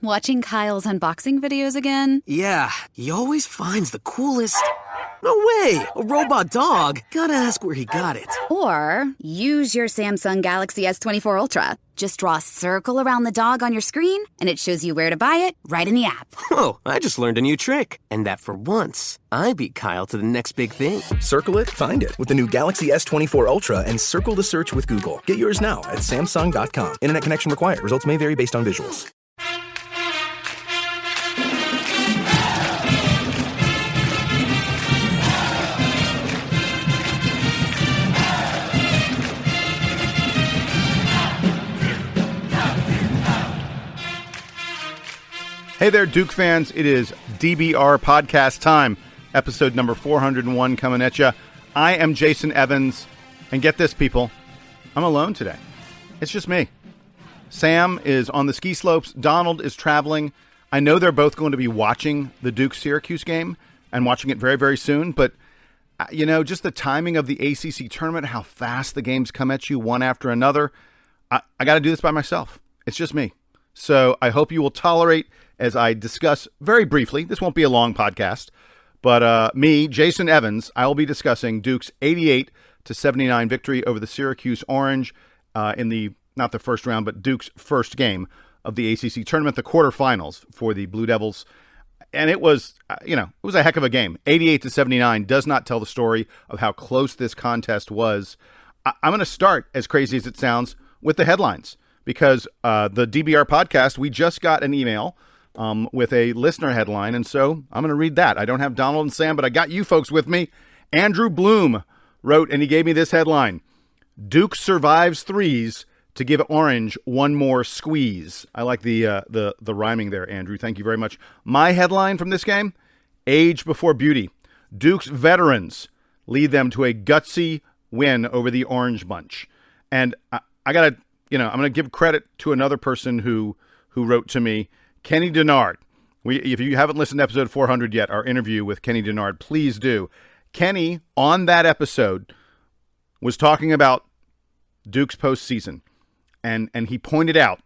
Watching Kyle's unboxing videos again? Yeah, he always finds the coolest... No way! A robot dog? Gotta ask where he got it. Or use your Samsung Galaxy S24 Ultra. Just draw a circle around the dog on your screen, and it shows you where to buy it right in the app. Whoa, I just learned a new trick. And that for once, I beat Kyle to the next big thing. Circle it, find it with the new Galaxy S24 Ultra and circle the search with Google. Get yours now at Samsung.com. Internet connection required. Results may vary based on visuals. Hey there, Duke fans. It is DBR podcast time, episode number 401 coming at you. I am Jason Evans, and get this, people, I'm alone today. It's just me. Sam is on the ski slopes. Donald is traveling. I know they're both going to be watching the Duke-Syracuse game and watching it very, very soon, but, you know, just the timing of the ACC tournament, how fast the games come at you one after another, I got to do this by myself. It's just me. So I hope you will tolerate as I discuss very briefly. This won't be a long podcast, but me, Jason Evans, I will be discussing Duke's 88-79 victory over the Syracuse Orange in the, not the first round, but Duke's first game of the ACC tournament, the quarterfinals for the Blue Devils. And it was, it was a heck of a game. 88-79 does not tell the story of how close this contest was. I'm going to start, as crazy as it sounds, with the headlines. Because the DBR podcast, we just got an email with a listener headline, and so I'm going to read that. I don't have Donald and Sam, but I got you folks with me. Andrew Bloom wrote, and he gave me this headline: Duke survives threes to give Orange one more squeeze. I like the rhyming there, Andrew. Thank you very much. My headline from this game: age before beauty. Duke's veterans lead them to a gutsy win over the Orange Bunch. And I got to... I'm going to give credit to another person who wrote to me, Kenny Denard. If you haven't listened to episode 400 yet, our interview with Kenny Denard, please do. Kenny, on that episode, was talking about Duke's postseason, and he pointed out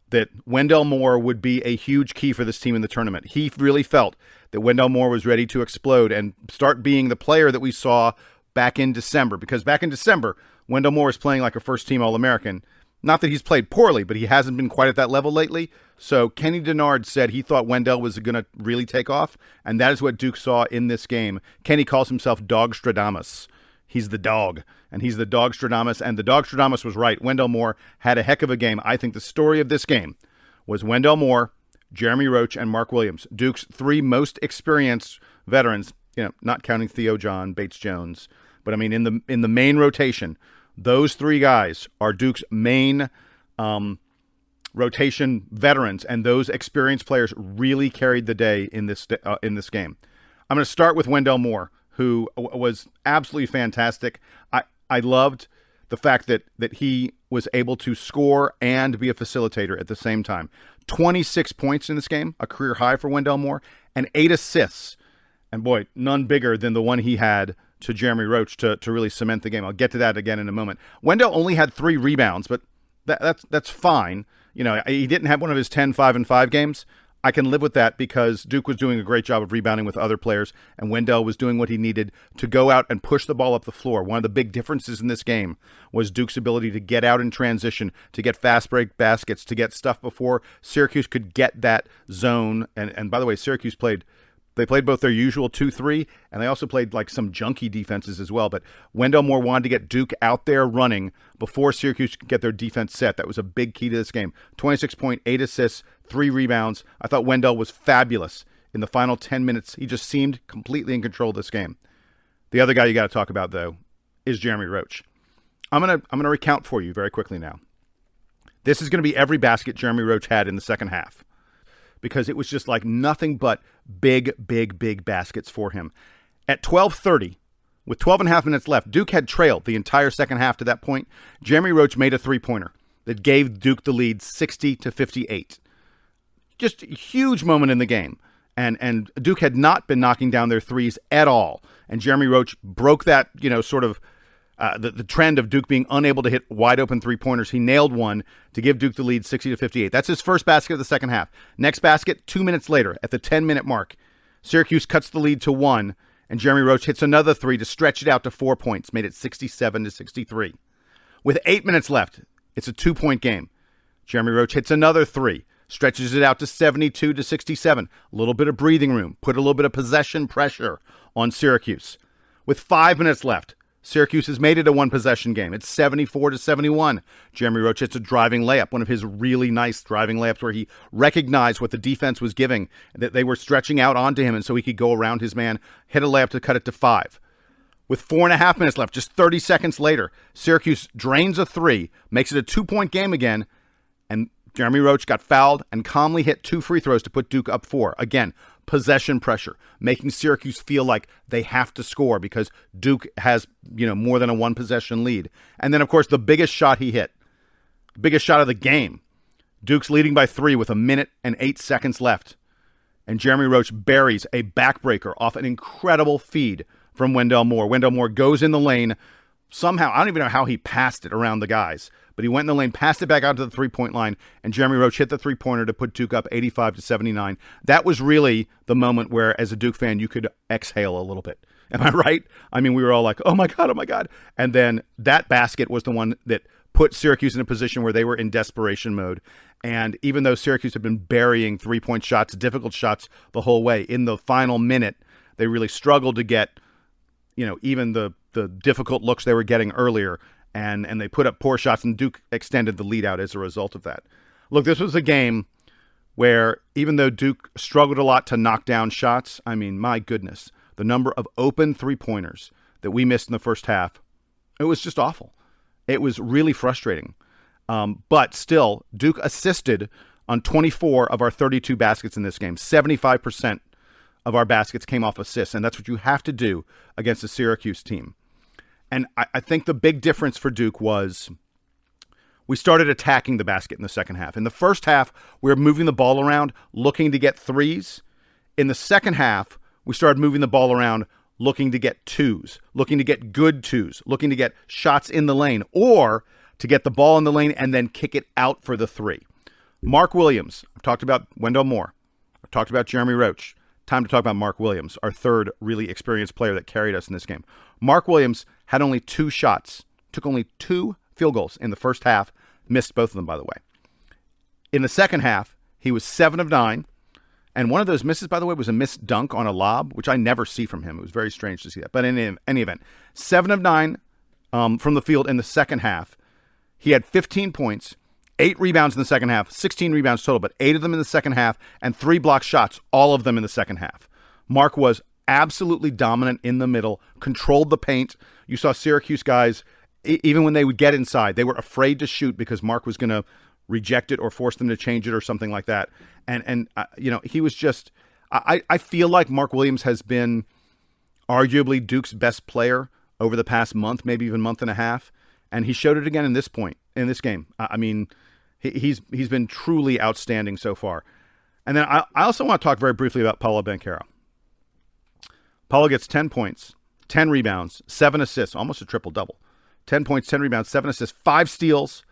that Wendell Moore would be a huge key for this team in the tournament. He really felt that Wendell Moore was ready to explode and start being the player that we saw back in December, because back in December, Wendell Moore is playing like a first-team All-American. Not that he's played poorly, but he hasn't been quite at that level lately. So Kenny Denard said he thought Wendell was going to really take off, and that is what Duke saw in this game. Kenny calls himself Dogstradamus. He's the dog, and he's the Dogstradamus, and the Dogstradamus was right. Wendell Moore had a heck of a game. I think the story of this game was Wendell Moore, Jeremy Roach, and Mark Williams, Duke's three most experienced veterans, not counting Theo John, Bates Jones, but I mean in the main rotation. Those three guys are Duke's main rotation veterans, and those experienced players really carried the day in this game. I'm going to start with Wendell Moore, who was absolutely fantastic. I loved the fact that he was able to score and be a facilitator at the same time. 26 points in this game, a career high for Wendell Moore, and 8 assists. And boy, none bigger than the one he had to Jeremy Roach to really cement the game. I'll get to that again in a moment. Wendell only had 3 rebounds, but that's fine. He didn't have one of his 10 5-and-5 games. I can live with that because Duke was doing a great job of rebounding with other players, and Wendell was doing what he needed to go out and push the ball up the floor. One of the big differences in this game was Duke's ability to get out in transition, to get fast break baskets, to get stuff before Syracuse could get that zone. And by the way, Syracuse played both their usual 2-3, and they also played like some junky defenses as well. But Wendell Moore wanted to get Duke out there running before Syracuse could get their defense set. That was a big key to this game. 26 points, 8 assists, 3 rebounds. I thought Wendell was fabulous in the final 10 minutes. He just seemed completely in control of this game. The other guy you got to talk about, though, is Jeremy Roach. I'm gonna recount for you very quickly now. This is going to be every basket Jeremy Roach had in the second half, because it was just like nothing but big baskets for him. At 12:30, with 12 and a half minutes left, Duke had trailed the entire second half to that point. Jeremy Roach made a three-pointer that gave Duke the lead 60-58. Just a huge moment in the game. And Duke had not been knocking down their threes at all. And Jeremy Roach broke that, sort of the trend of Duke being unable to hit wide open three-pointers. He nailed one to give Duke the lead 60-58. That's his first basket of the second half. Next basket, 2 minutes later, at the 10-minute mark, Syracuse cuts the lead to 1, and Jeremy Roach hits another 3 to stretch it out to 4 points, made it 67-63. With 8 minutes left, it's a 2-point game. Jeremy Roach hits another 3, stretches it out to 72-67. A little bit of breathing room, put a little bit of possession pressure on Syracuse. With 5 minutes left, Syracuse has made it a one-possession game. It's 74-71. Jeremy Roach hits a driving layup, one of his really nice driving layups where he recognized what the defense was giving, that they were stretching out onto him, and so he could go around his man, hit a layup to cut it to 5. With 4.5 minutes left, just 30 seconds later, Syracuse drains a 3, makes it a 2-point game again, and Jeremy Roach got fouled and calmly hit 2 free throws to put Duke up 4. Again, possession pressure, making Syracuse feel like they have to score because Duke has, more than a one-possession lead. And then, of course, the biggest shot he hit, the biggest shot of the game. Duke's leading by 3 with 1 minute and 8 seconds left. And Jeremy Roach buries a backbreaker off an incredible feed from Wendell Moore. Wendell Moore goes in the lane. Somehow, I don't even know how he passed it around the guys, but he went in the lane, passed it back out to the three-point line, and Jeremy Roach hit the three-pointer to put Duke up 85-79. That was really the moment where, as a Duke fan, you could exhale a little bit. Am I right? I mean, we were all like, oh my God. And then that basket was the one that put Syracuse in a position where they were in desperation mode. And even though Syracuse had been burying three-point shots, difficult shots the whole way, in the final minute, they really struggled to get, even the difficult looks they were getting earlier, and they put up poor shots, and Duke extended the lead out as a result of that. Look, this was a game where even though Duke struggled a lot to knock down shots, I mean, my goodness, the number of open three-pointers that we missed in the first half, it was just awful. It was really frustrating. But still, Duke assisted on 24 of our 32 baskets in this game. 75% of our baskets came off assists, and that's what you have to do against a Syracuse team. And I think the big difference for Duke was we started attacking the basket in the second half. In the first half, we were moving the ball around, looking to get threes. In the second half, we started moving the ball around, looking to get twos, looking to get good twos, looking to get shots in the lane, or to get the ball in the lane and then kick it out for the 3. Mark Williams, I've talked about Wendell Moore. I've talked about Jeremy Roach. Time to talk about Mark Williams, our third really experienced player that carried us in this game. Mark Williams had only 2 shots, took only 2 field goals in the first half, missed both of them, by the way. In the second half, he was 7 of 9, and one of those misses, by the way, was a missed dunk on a lob, which I never see from him. It was very strange to see that. But in any event, 7 of 9 from the field in the second half. He had 15 points, 8 rebounds in the second half, 16 rebounds total, but 8 of them in the second half, and 3 blocked shots, all of them in the second half. Mark was absolutely dominant in the middle, controlled the paint. You saw Syracuse guys, even when they would get inside, they were afraid to shoot because Mark was going to reject it or force them to change it or something like that. And he was just, I feel like Mark Williams has been arguably Duke's best player over the past month, maybe even month and a half. And he showed it again in this game. I mean, he's been truly outstanding so far. And then I also want to talk very briefly about Paolo Banchero. Paolo gets 10 points, 10 rebounds, 7 assists, almost a triple-double. 10 points, 10 rebounds, 7 assists, 5 steals.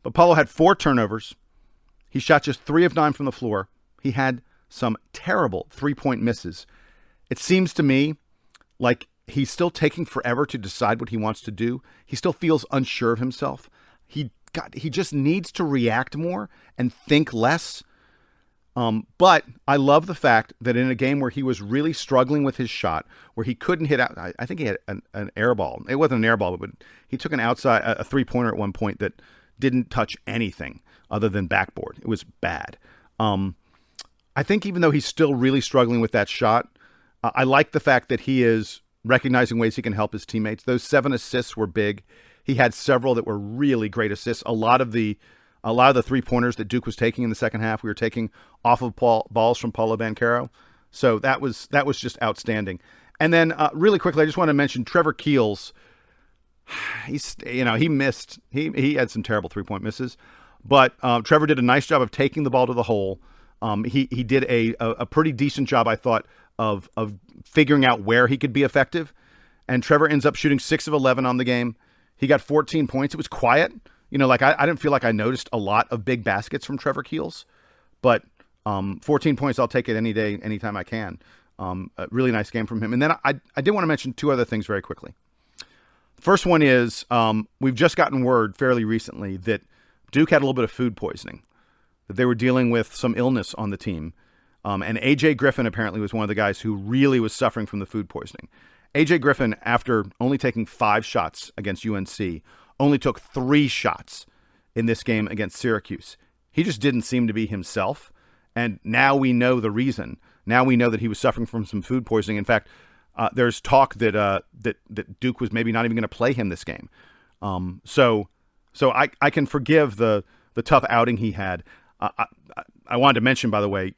But Paolo had 4 turnovers. He shot just 3 of 9 from the floor. He had some terrible three-point misses. It seems to me like he's still taking forever to decide what he wants to do. He still feels unsure of himself. He just needs to react more and think less. But I love the fact that in a game where he was really struggling with his shot, where he couldn't hit out, I think he had an air ball. It wasn't an air ball, but he took a three-pointer at one point that didn't touch anything other than backboard. It was bad. I think even though he's still really struggling with that shot, I like the fact that he is recognizing ways he can help his teammates. Those 7 assists were big. He had several that were really great assists. A lot of the three-pointers that Duke was taking in the second half, we were taking off of balls from Paolo Banchero. So that was just outstanding. And then really quickly, I just want to mention Trevor Keels. He missed. He had some terrible three-point misses, but Trevor did a nice job of taking the ball to the hole. He did a pretty decent job, I thought, of figuring out where he could be effective. and Trevor ends up shooting 6 of 11 on the game. He got 14 points. It was quiet. Like I didn't feel like I noticed a lot of big baskets from Trevor Keels, but 14 points, I'll take it any day, anytime I can. A really nice game from him. And then I did want to mention 2 other things very quickly. First one is we've just gotten word fairly recently that Duke had a little bit of food poisoning, that they were dealing with some illness on the team. And A.J. Griffin apparently was one of the guys who really was suffering from the food poisoning. A.J. Griffin, after only taking 5 shots against UNC, only took 3 shots in this game against Syracuse. He just didn't seem to be himself. And now we know the reason. Now we know that he was suffering from some food poisoning. In fact, there's talk that Duke was maybe not even going to play him this game. So I can forgive the tough outing he had. I wanted to mention, by the way,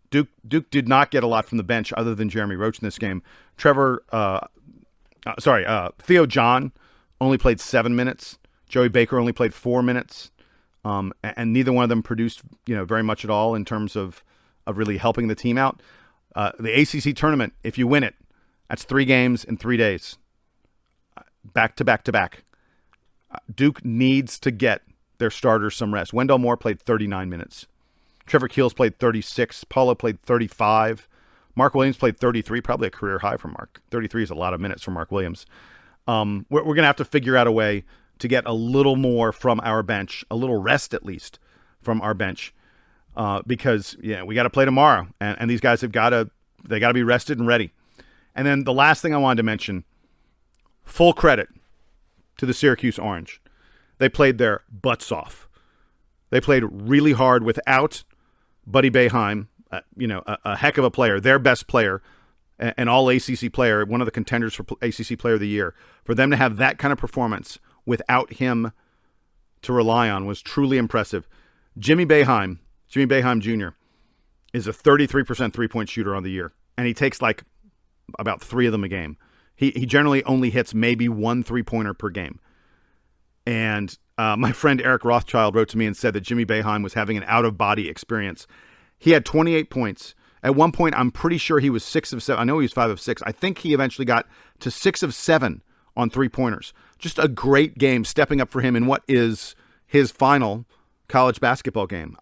Duke did not get a lot from the bench other than Jeremy Roach in this game. Theo John only played 7 minutes. Joey Baker only played 4 minutes. And neither one of them produced, very much at all in terms of really helping the team out. The ACC tournament, if you win it, that's 3 games in 3 days. Back to back to back. Duke needs to get their starters some rest. Wendell Moore played 39 minutes. Trevor Keels played 36. Paulo played 35. Mark Williams played 33, probably a career high for Mark. 33 is a lot of minutes for Mark Williams. We're going to have to figure out a way to get a little more from our bench, a little rest at least from our bench, because we got to play tomorrow, and these guys got to be rested and ready. And then the last thing I wanted to mention, full credit to the Syracuse Orange. They played their butts off. They played really hard without Buddy Boeheim, a heck of a player, their best player, an all ACC player, one of the contenders for ACC Player of the Year. For them to have that kind of performance without him to rely on was truly impressive. Jimmy Boeheim Jr. is a 33% three-point shooter on the year, and he takes about 3 of them a game. He generally only hits maybe 1 3-pointer per game. And my friend Eric Rothschild wrote to me and said that Jimmy Boeheim was having an out-of-body experience. He had 28 points. At one point, I'm pretty sure he was 6 of 7. I know he was 5 of 6. I think he eventually got to 6 of 7 on 3-pointers. Just a great game, stepping up for him in what is his final college basketball game.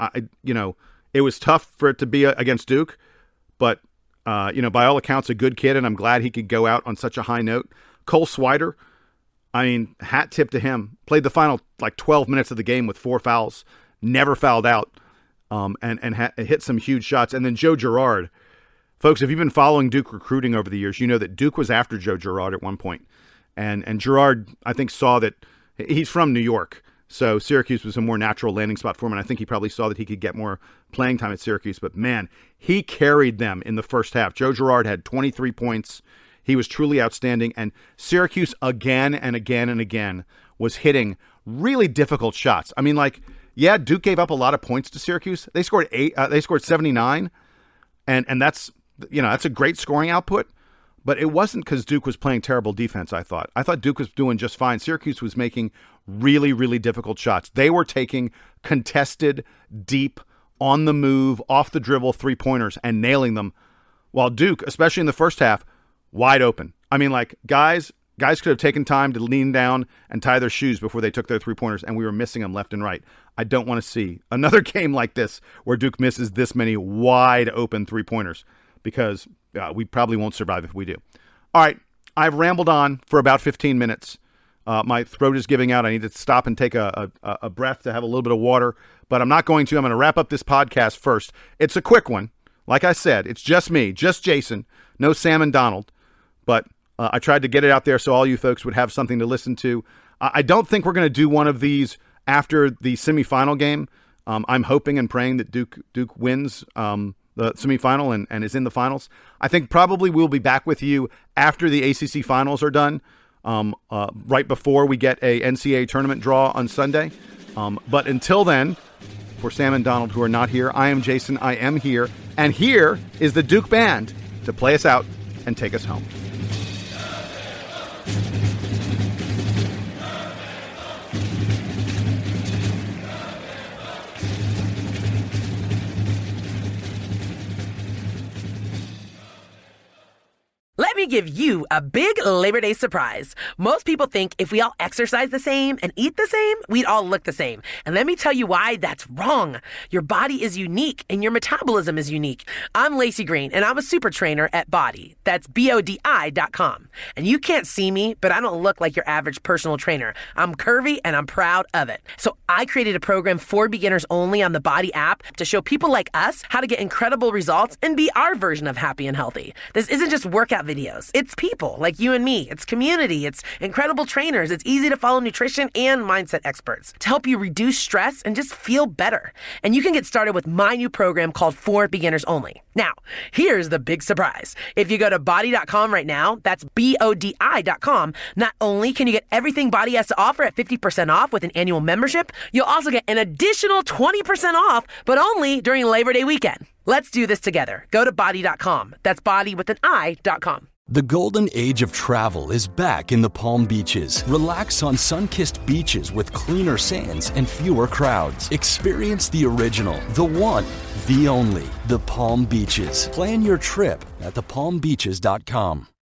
It was tough for it to be against Duke, but by all accounts, a good kid, and I'm glad he could go out on such a high note. Cole Swider, hat tip to him. Played the final 12 minutes of the game with 4 fouls, never fouled out, and hit some huge shots. And then Joe Girard. Folks, if you've been following Duke recruiting over the years, you know that Duke was after Joe Girard at one point. And Girard, I think, saw that he's from New York, so Syracuse was a more natural landing spot for him, and I think he probably saw that he could get more playing time at Syracuse. But, man, he carried them in the first half. Joe Girard had 23 points. He was truly outstanding, and Syracuse again and again and again was hitting really difficult shots. Duke gave up a lot of points to Syracuse. They scored 79, and that's a great scoring output. But it wasn't because Duke was playing terrible defense, I thought. I thought Duke was doing just fine. Syracuse was making really, really difficult shots. They were taking contested, deep, on the move, off the dribble 3-pointers and nailing them, while Duke, especially in the first half, wide open. Guys could have taken time to lean down and tie their shoes before they took their 3-pointers, and we were missing them left and right. I don't want to see another game like this where Duke misses this many wide open 3-pointers, because we probably won't survive if we do. All right, I've rambled on for about 15 minutes. My throat is giving out. I need to stop and take a breath to have a little bit of water, but I'm not going to. I'm going to wrap up this podcast first. It's a quick one. Like I said, it's just me, just Jason, no Sam and Donald, but I tried to get it out there so all you folks would have something to listen to. I don't think we're going to do one of these after the semifinal game. I'm hoping and praying that Duke wins the semifinal and is in the finals. I think probably we'll be back with you after the ACC finals are done, right before we get a NCAA tournament draw on Sunday. But until then, for Sam and Donald who are not here, I am Jason. I am here. And here is the Duke Band to play us out and take us home. Let me give you a big Labor Day surprise. Most people think if we all exercise the same and eat the same, we'd all look the same. And let me tell you why that's wrong. Your body is unique and your metabolism is unique. I'm Lacey Green and I'm a super trainer at Body. That's BODI.com. And you can't see me, but I don't look like your average personal trainer. I'm curvy and I'm proud of it. So I created a program for beginners only on the Body app to show people like us how to get incredible results and be our version of happy and healthy. This isn't just workout videos. It's people like you and me. It's community. It's incredible trainers. It's easy to follow nutrition and mindset experts to help you reduce stress and just feel better. And you can get started with my new program called For Beginners Only. Now, here's the big surprise. If you go to body.com right now, that's BODI.com, not only can you get everything Body has to offer at 50% off with an annual membership, you'll also get an additional 20% off, but only during Labor Day weekend. Let's do this together. Go to body.com. That's body with an I.com. The golden age of travel is back in the Palm Beaches. Relax on sun-kissed beaches with cleaner sands and fewer crowds. Experience the original, the one, the only, the Palm Beaches. Plan your trip at thepalmbeaches.com.